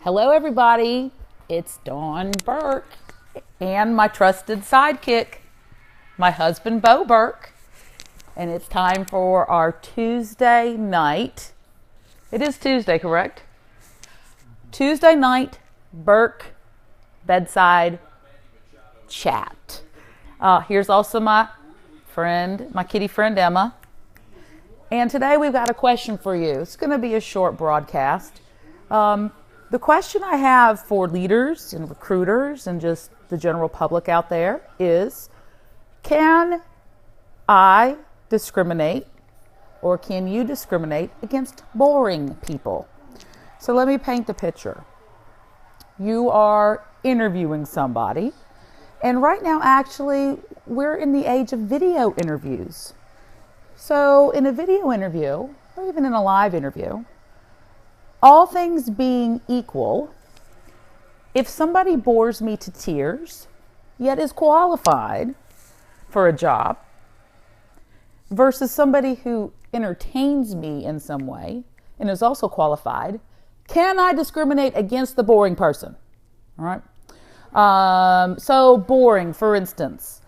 Hello, everybody. It's Dawn Burke and my trusted sidekick, my husband, Bo Burke. And it's time for our Tuesday night. It is Tuesday, correct? Tuesday night, Burke Bedside chat. Here's also my friend, my kitty friend, Emma. And today we've got a question for you. It's going to be a short broadcast. The question I have for leaders and recruiters and just the general public out there is, can I discriminate or can you discriminate against boring people? So let me paint the picture. You are interviewing somebody, and right now actually we're in the age of video interviews. So in a video interview, or even in a live interview, all things being equal, if somebody bores me to tears, yet is qualified for a job, versus somebody who entertains me in some way and is also qualified, can I discriminate against the boring person? All right. So boring, for instance,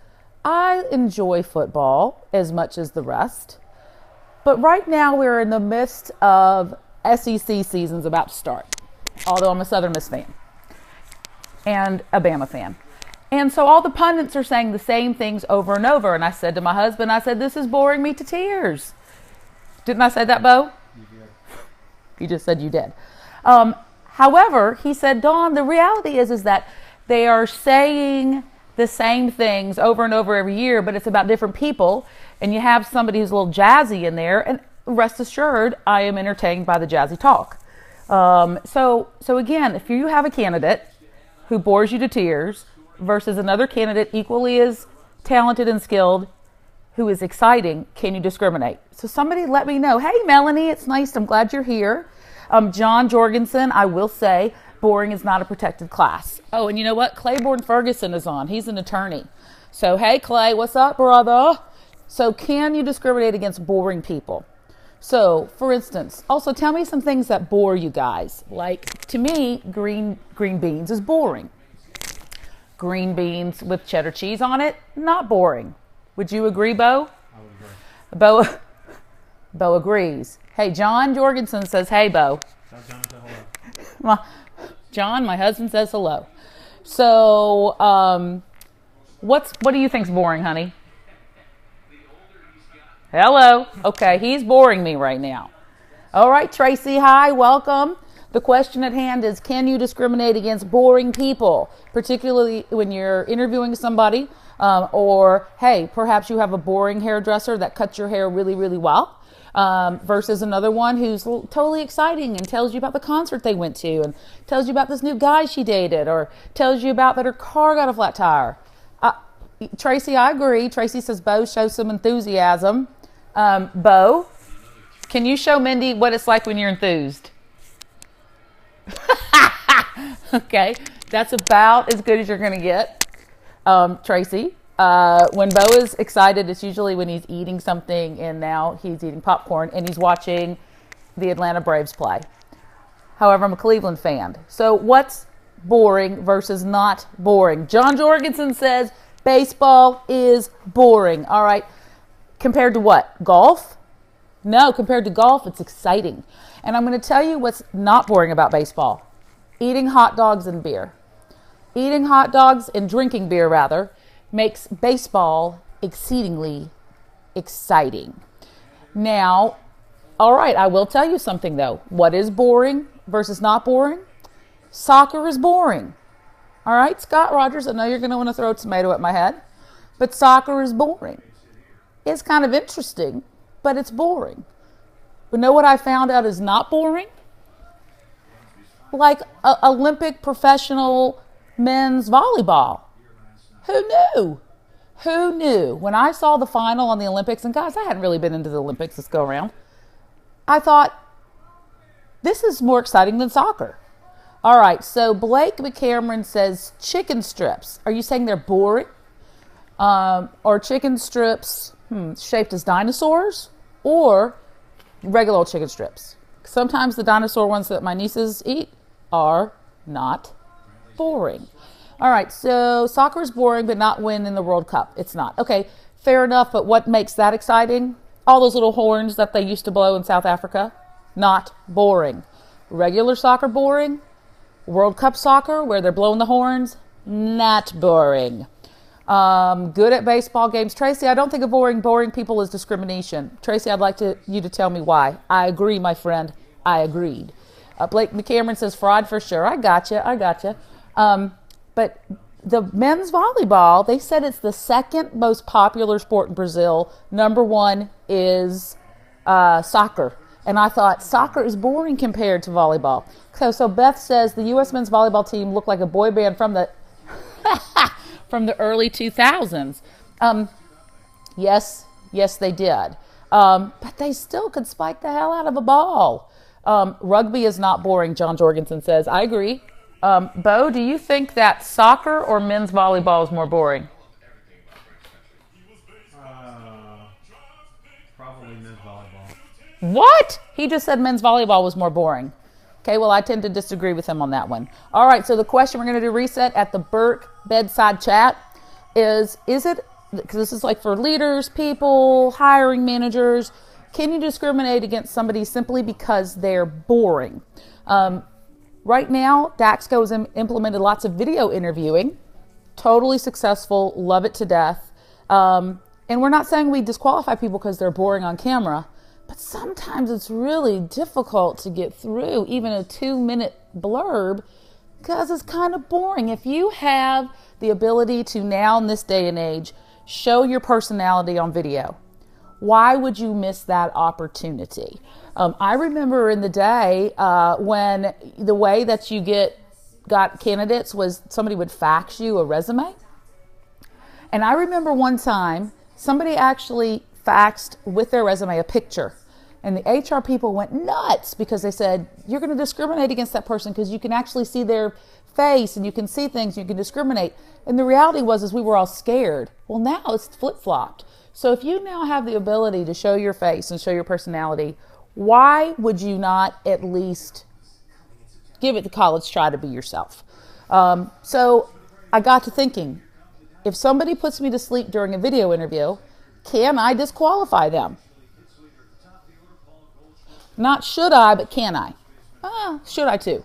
I enjoy football as much as the rest, but right now we're in the midst of SEC season's about to start, although I'm a Southern Miss fan and a Bama fan. And so all the pundits are saying the same things over and over. And I said to my husband, I said, this is boring me to tears. Didn't I say that, Bo? You did. You just said you did. However, he said, Dawn, the reality is that they are saying the same things over and over every year, but it's about different people. And you have somebody who's a little jazzy in there, and rest assured, I am entertained by the jazzy talk. So again, if you have a candidate who bores you to tears versus another candidate equally as talented and skilled who is exciting, can you discriminate? So somebody let me know. Hey, Melanie, it's nice. I'm glad you're here. John Jorgensen, I will say, boring is not a protected class. Oh, and you know what? Claiborne Ferguson is on. He's an attorney. So, hey, Clay, what's up, brother? So can you discriminate against boring people? So, for instance, also tell me some things that bore you guys. Like, to me, green beans is boring. Green beans with cheddar cheese on it, not boring. Would you agree, Bo? I would agree. Bo agrees. Hey, John Jorgensen says, hey, Bo. Tell John to say hello. John, my husband, says hello. So, what do you think's boring, honey? Hello. Okay, he's boring me right now. All right, Tracy, hi, welcome. The question at hand is, can you discriminate against boring people, particularly when you're interviewing somebody, or, hey, perhaps you have a boring hairdresser that cuts your hair really, really well, versus another one who's totally exciting and tells you about the concert they went to and tells you about this new guy she dated or tells you about that her car got a flat tire. Tracy, I agree. Tracy says, Bo, show some enthusiasm. Bo, can you show Mindy what it's like when you're enthused? Okay, that's about as good as you're going to get. Tracy, when Bo is excited, it's usually when he's eating something, and now he's eating popcorn and he's watching the Atlanta Braves play. However, I'm a Cleveland fan. So what's boring versus not boring? John Jorgensen says baseball is boring. All right. Compared to what? Golf? No, compared to golf, it's exciting. And I'm going to tell you what's not boring about baseball. Eating hot dogs and beer. Eating hot dogs and drinking beer, rather, makes baseball exceedingly exciting. Now, all right, I will tell you something, though. What is boring versus not boring? Soccer is boring. All right, Scott Rogers, I know you're going to want to throw a tomato at my head, but soccer is boring. It's kind of interesting, but it's boring. But know what I found out is not boring? Like Olympic professional men's volleyball. Who knew? Who knew? When I saw the final on the Olympics, and guys, I hadn't really been into the Olympics this go around, I thought, this is more exciting than soccer. All right, so Blake McCameron says chicken strips. Are you saying they're boring? Or chicken strips shaped as dinosaurs? Or regular old chicken strips? Sometimes the dinosaur ones that my nieces eat are not boring. All right, so soccer is boring, but not win in the World Cup. It's not. Okay, fair enough, but what makes that exciting? All those little horns that they used to blow in South Africa? Not boring. Regular soccer boring? World Cup soccer, where they're blowing the horns? Not boring. Good at baseball games. Tracy, I don't think of boring people is discrimination. Tracy, I'd like you to tell me why. I agree, my friend. I agreed. Blake McCameron says fraud for sure. I gotcha. But the men's volleyball, they said it's the second most popular sport in Brazil. Number one is soccer. And I thought soccer is boring compared to volleyball. So Beth says the U.S. men's volleyball team looked like a boy band from the from the early 2000s. Yes, they did. But they still could spike the hell out of a ball. Rugby is not boring, John Jorgensen says. I agree. Bo, do you think that soccer or men's volleyball is more boring? Probably men's volleyball. What? He just said men's volleyball was more boring. Okay, well, I tend to disagree with him on that one. All right, so the question we're going to do reset at the Burke Bedside chat is it, because this is like for leaders, people, hiring managers, can you discriminate against somebody simply because they're boring? Right now, Daxco has implemented lots of video interviewing. Totally successful, love it to death. And we're not saying we disqualify people because they're boring on camera, but sometimes it's really difficult to get through even a 2-minute blurb because it's kind of boring. If you have the ability to now in this day and age show your personality on video, why would you miss that opportunity? I remember in the day when the way that you got candidates was somebody would fax you a resume. And I remember one time somebody actually faxed with their resume a picture. And the HR people went nuts because they said, you're going to discriminate against that person because you can actually see their face and you can see things, you can discriminate. And the reality was we were all scared. Well, now it's flip-flopped. So if you now have the ability to show your face and show your personality, why would you not at least give it the college try to be yourself? So I got to thinking, if somebody puts me to sleep during a video interview, can I disqualify them? Not should I, but can I? Should I too?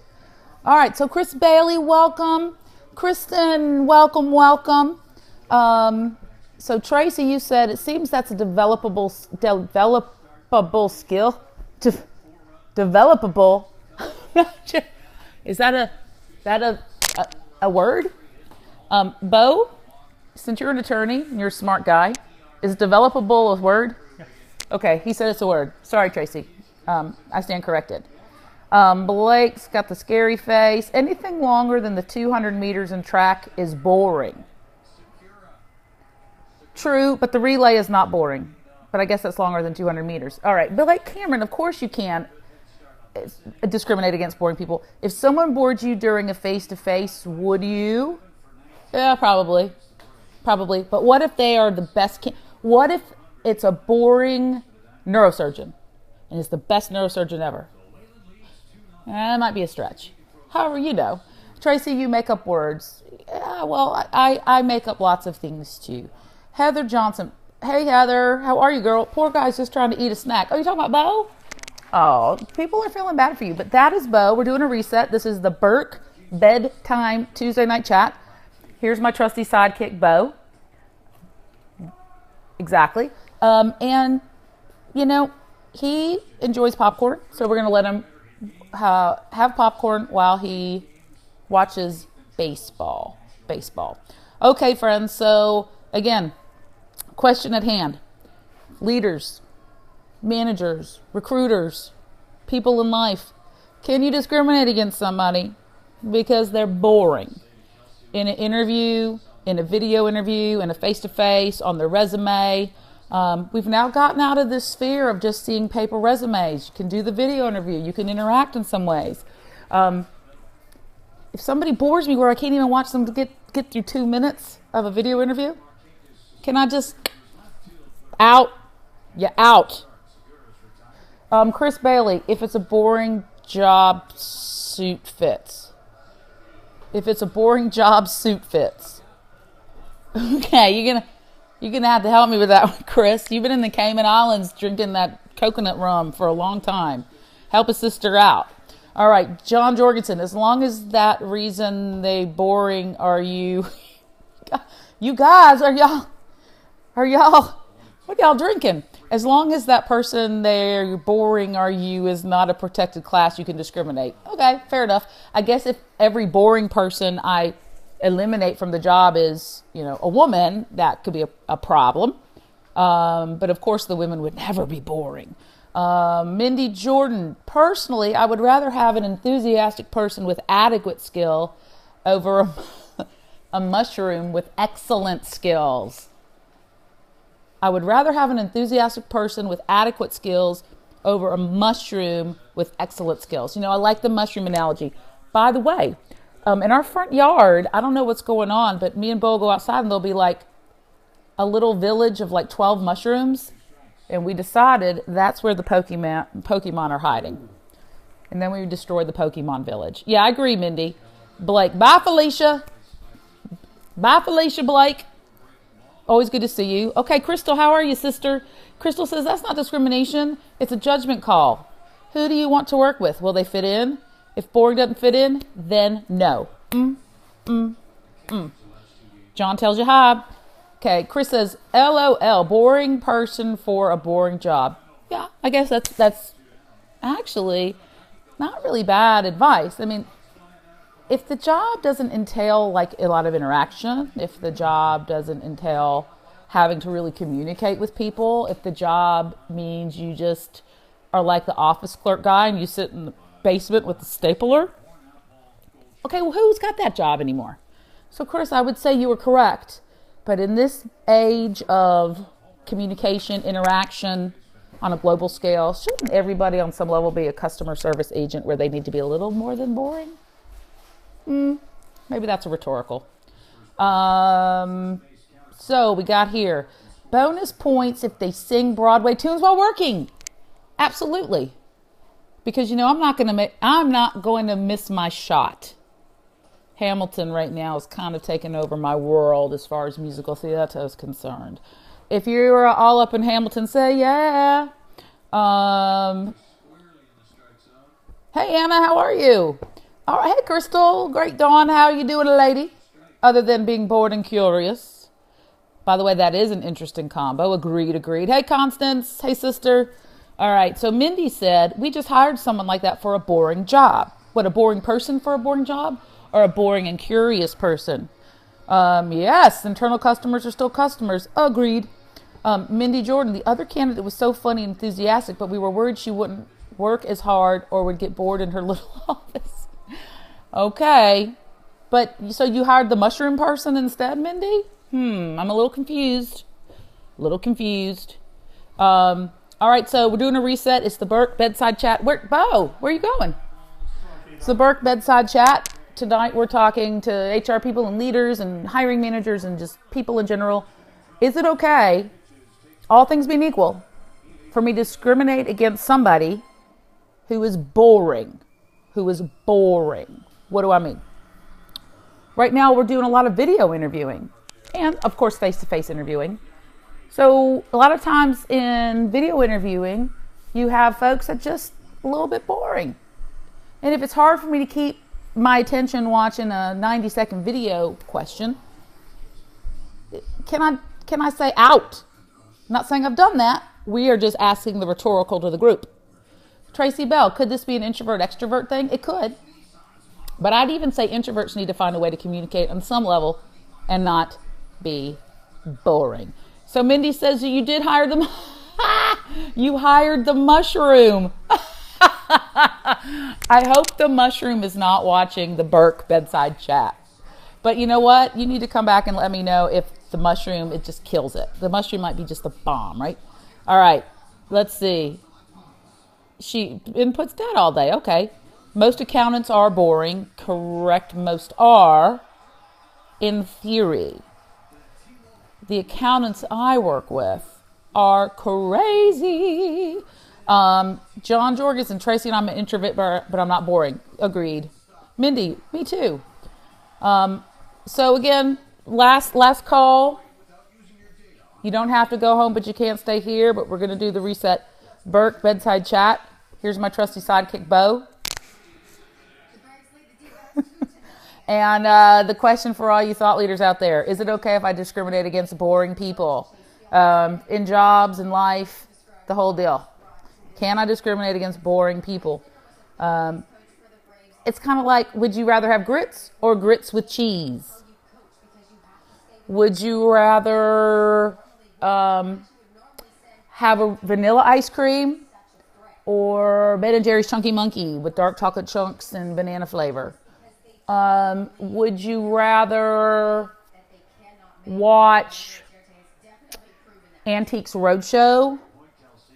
All right, so Chris Bailey, welcome. Kristen, welcome. So Tracy, you said it seems that's a developable skill. Developable. Is that a word? Bo, since you're an attorney and you're a smart guy, is developable a word? Yes. Okay, he said it's a word. Sorry, Tracy. I stand corrected. Blake's got the scary face. Anything longer than the 200 meters in track is boring. True, but the relay is not boring. But I guess that's longer than 200 meters. All right, Blake Cameron, of course you can discriminate against boring people. If someone bored you during a face-to-face, would you? Yeah, probably. But what if they are the best? What if it's a boring neurosurgeon and it's the best neurosurgeon ever? That might be a stretch. However, Tracy, you make up words. Yeah, well, I make up lots of things too. Heather Johnson. Hey, Heather. How are you, girl? Poor guy's just trying to eat a snack. Oh, you talking about Bo? Oh, people are feeling bad for you. But that is Bo. We're doing a reset. This is the Burke Bedtime Tuesday Night Chat. Here's my trusty sidekick, Bo. Exactly. And, he enjoys popcorn. So we're going to let him have popcorn while he watches baseball. Okay, friends. So, again, question at hand. Leaders, managers, recruiters, people in life. Can you discriminate against somebody because they're boring? In an interview, in a video interview, in a face-to-face, on their resume. We've now gotten out of this sphere of just seeing paper resumes. You can do the video interview. You can interact in some ways. If somebody bores me where I can't even watch them to get through 2 minutes of a video interview, can I just out? You're out. Chris Bailey, if it's a boring job, suit fits. If it's a boring job, suit fits. Okay, you're gonna have to help me with that one, Chris. You've been in the Cayman Islands drinking that coconut rum for a long time. Help a sister out. All right, John Jorgensen. As long as that reason they boring, are you? You guys, are y'all? What y'all drinking? As long as that person they're boring, are you is not a protected class, you can discriminate. Okay, fair enough. I guess if every boring person I eliminate from the job is, a woman, that could be a problem. But of course the women would never be boring. Mindy Jordan, personally, I would rather have an enthusiastic person with adequate skill over a mushroom with excellent skills. I would rather have an enthusiastic person with adequate skills over a mushroom with excellent skills. I like the mushroom analogy. By the way, in our front yard, I don't know what's going on, but me and Bo go outside and there'll be like a little village of like 12 mushrooms. And we decided that's where the Pokemon are hiding. And then we destroyed the Pokemon village. Yeah, I agree, Mindy. Blake. Bye, Felicia. Bye, Felicia Blake. Always good to see you. Okay, Crystal, how are you, sister? Crystal says, that's not discrimination. It's a judgment call. Who do you want to work with? Will they fit in? If boring doesn't fit in, then no. John tells you hi. Okay, Chris says, LOL, boring person for a boring job. Yeah, I guess that's actually not really bad advice. I mean, if the job doesn't entail like a lot of interaction, if the job doesn't entail having to really communicate with people, if the job means you just are like the office clerk guy and you sit in the basement with the stapler, okay, well, who's got that job anymore? So, Chris, I would say you were correct. But in this age of communication, interaction on a global scale, shouldn't everybody on some level be a customer service agent where they need to be a little more than boring? Maybe that's a rhetorical. So we got here. Bonus points if they sing Broadway tunes while working. Absolutely. Because, I'm not going to miss my shot. Hamilton right now is kind of taking over my world as far as musical theater is concerned. If you're all up in Hamilton, say yeah. Hey, Anna, how are you? All right, hey, Crystal. Great, Dawn. How are you doing, lady? Other than being bored and curious. By the way, that is an interesting combo. Agreed. Hey, Constance. Hey, sister. All right, so Mindy said, we just hired someone like that for a boring job. What, a boring person for a boring job? Or a boring and curious person? Yes, internal customers are still customers. Agreed. Mindy Jordan, the other candidate was so funny and enthusiastic, but we were worried she wouldn't work as hard or would get bored in her little office. Okay. But so you hired the mushroom person instead, Mindy? I'm a little confused. All right, so we're doing a reset. It's the Burke Bedside Chat. Bo, where are you going? It's the Burke Bedside Chat. Tonight we're talking to HR people and leaders and hiring managers and just people in general. Is it okay, all things being equal, for me to discriminate against somebody who is boring? What do I mean? Right now we're doing a lot of video interviewing and, of course, face-to-face interviewing. So a lot of times in video interviewing, you have folks that are just a little bit boring. And if it's hard for me to keep my attention watching a 90-second video question, can I say out? I'm not saying I've done that. We are just asking the rhetorical to the group. Tracy Bell, could this be an introvert-extrovert thing? It could. But I'd even say introverts need to find a way to communicate on some level and not be boring. So Mindy says you did hire them. You hired the mushroom. I hope the mushroom is not watching the Burke Bedside Chat. But you know what? You need to come back and let me know if the mushroom, it just kills it. The mushroom might be just a bomb, right? All right, let's see. She inputs that all day. Okay. Most accountants are boring. Correct, most are. In theory. The accountants I work with are crazy. John Jorgensen, Tracy and I'm an introvert, but I'm not boring. Agreed. Mindy, me too. So again, last call. You don't have to go home, but you can't stay here. But we're going to do the reset. Burke, bedside chat. Here's my trusty sidekick, Bo. And the question for all you thought leaders out there, is it okay if I discriminate against boring people in jobs, in life, the whole deal? Can I discriminate against boring people? It's kind of like, would you rather have grits or grits with cheese? Would you rather have a vanilla ice cream or Ben & Jerry's Chunky Monkey with dark chocolate chunks and banana flavor? Would you rather watch Antiques Roadshow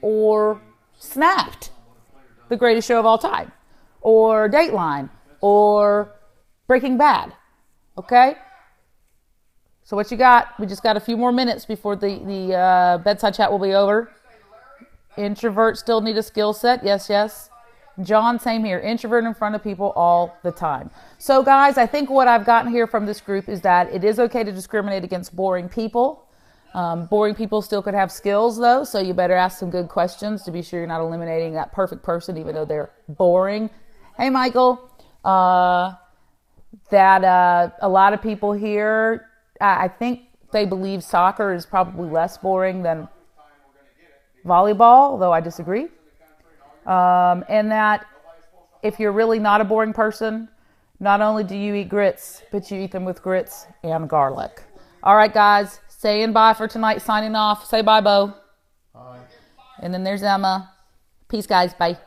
or Snapped, the greatest show of all time, or Dateline, or Breaking Bad? Okay? So what you got? We just got a few more minutes before the bedside chat will be over. Introverts still need a skill set. Yes, yes. John, same here. Introvert in front of people all the time. So guys, I think what I've gotten here from this group is that it is okay to discriminate against boring people. Boring people still could have skills though, so you better ask some good questions to be sure you're not eliminating that perfect person even though they're boring. Hey, Michael. A lot of people here, I think they believe soccer is probably less boring than volleyball, though I disagree. And that if you're really not a boring person, not only do you eat grits, but you eat them with grits and garlic. All right, guys, saying bye for tonight, signing off. Say bye, Bo. Bye. And then there's Emma. Peace, guys. Bye.